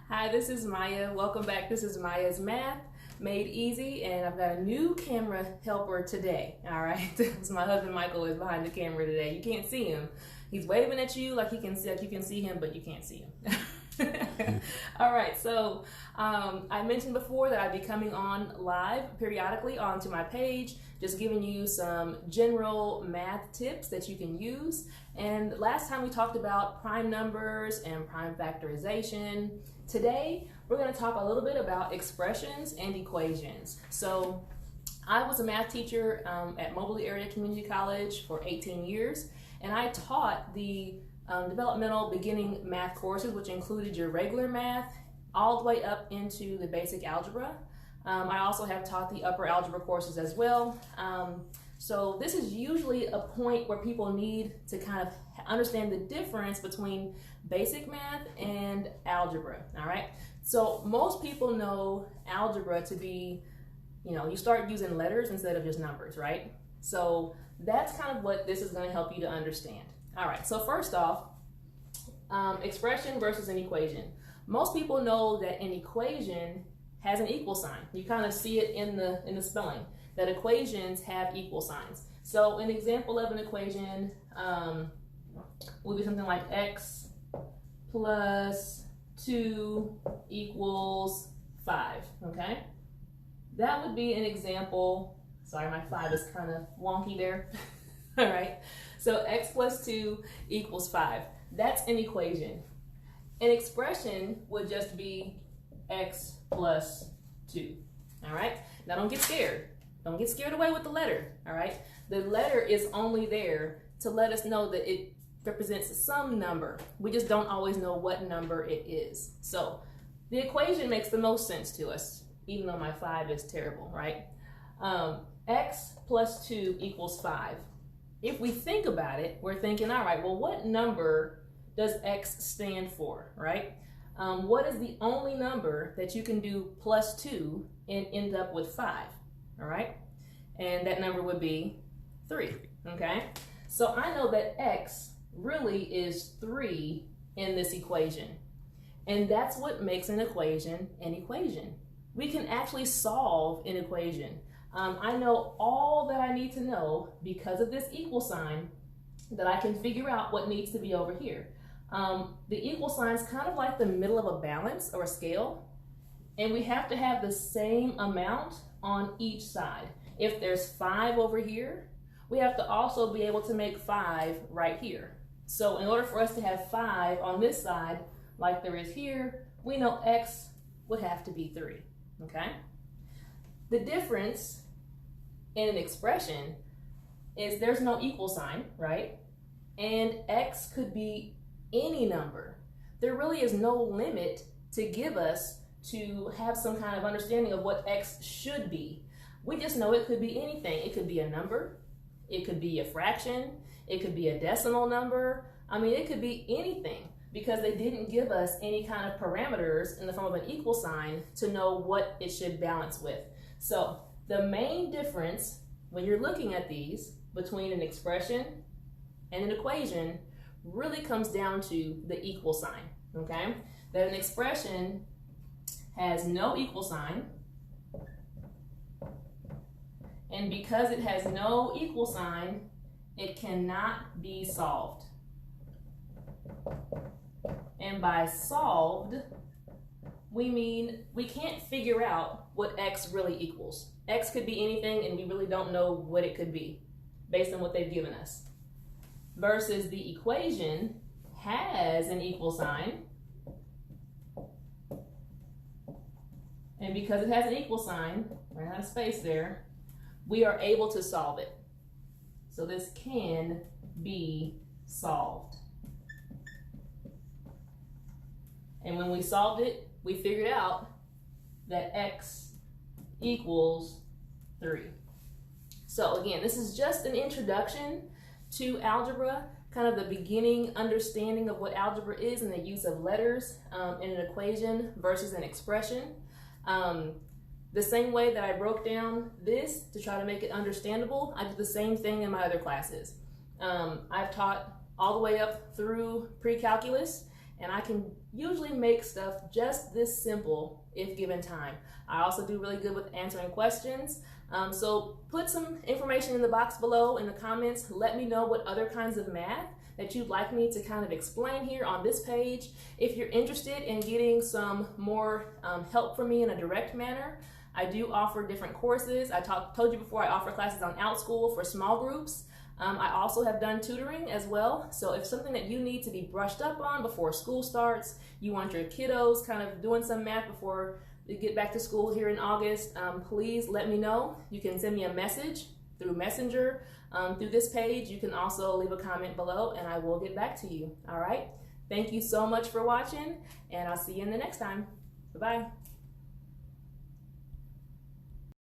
Hi, this is Maya. Welcome back. This is Maya's Math Made Easy, and I've got a new camera helper today. All right, so my husband Michael is behind the camera today. You can't see him. He's waving at you like you can see him, but you can't see him. All right, so I mentioned before that I'd be coming on live periodically onto my page, just giving you some general math tips that you can use. And last time we talked about prime numbers and prime factorization. Today, we're going to talk a little bit about expressions and equations. So I was a math teacher at Moberly Area Community College for 18 years, and I taught the developmental beginning math courses, which included your regular math all the way up into the basic algebra. I also have taught the upper algebra courses as well. So this is usually a point where people need to kind of understand the difference between basic math and algebra, all right? So most people know algebra to be, you start using letters instead of just numbers, right? So that's kind of what this is going to help you to understand. All right, so first off, expression versus an equation. Most people know that an equation has an equal sign. You kind of see it in the spelling, that equations have equal signs. So an example of an equation would be something like x plus 2 equals 5, okay? That would be an example. Sorry, my 5 is kind of wonky there. All right, so x plus 2 equals 5. That's an equation. An expression would just be x plus 2, all right? Now don't get scared. Don't get scared away with the letter, all right? The letter is only there to let us know that it represents some number. We just don't always know what number it is. So the equation makes the most sense to us, even though my 5 is terrible, right? X plus 2 equals 5. If we think about it, we're thinking, all right, well, what number does X stand for, right? What is the only number that you can do plus 2 and end up with 5, all right? And that number would be 3, okay? So I know that X really is 3 in this equation. And that's what makes an equation an equation. We can actually solve an equation. I know all that I need to know because of this equal sign, that I can figure out what needs to be over here. The equal sign is kind of like the middle of a balance or a scale, and we have to have the same amount on each side. If there's 5 over here, we have to also be able to make 5 right here. So in order for us to have 5 on this side, like there is here, we know X would have to be 3, okay? The difference in an expression is there's no equal sign, right? And X could be any number. There really is no limit to give us to have some kind of understanding of what X should be. We just know it could be anything. It could be a number, it could be a fraction, it could be a decimal number. I mean, it could be anything because they didn't give us any kind of parameters in the form of an equal sign to know what it should balance with. So the main difference when you're looking at these between an expression and an equation really comes down to the equal sign, okay? That an expression has no equal sign, and because it has no equal sign, it cannot be solved. And by solved, we mean we can't figure out what X really equals. X could be anything, and we really don't know what it could be based on what they've given us. Versus the equation has an equal sign, and because it has an equal sign, ran out of space there, we are able to solve it. So this can be solved. And when we solved it, we figured out that X equals 3. So again, this is just an introduction to algebra, kind of the beginning understanding of what algebra is and the use of letters in an equation versus an expression. The same way that I broke down this to try to make it understandable, I did the same thing in my other classes. I've taught all the way up through pre-calculus, and I can usually make stuff just this simple if given time. I also do really good with answering questions. So put some information in the box below in the comments. Let me know what other kinds of math that you'd like me to kind of explain here on this page. If you're interested in getting some more help from me in a direct manner, I do offer different courses. I told you before, I offer classes on OutSchool for small groups. I also have done tutoring as well. So if something that you need to be brushed up on before school starts, you want your kiddos kind of doing some math before they get back to school here in August, please let me know. You can send me a message through Messenger, through this page. You can also leave a comment below and I will get back to you. All right. Thank you so much for watching, and I'll see you in the next time. Bye-bye.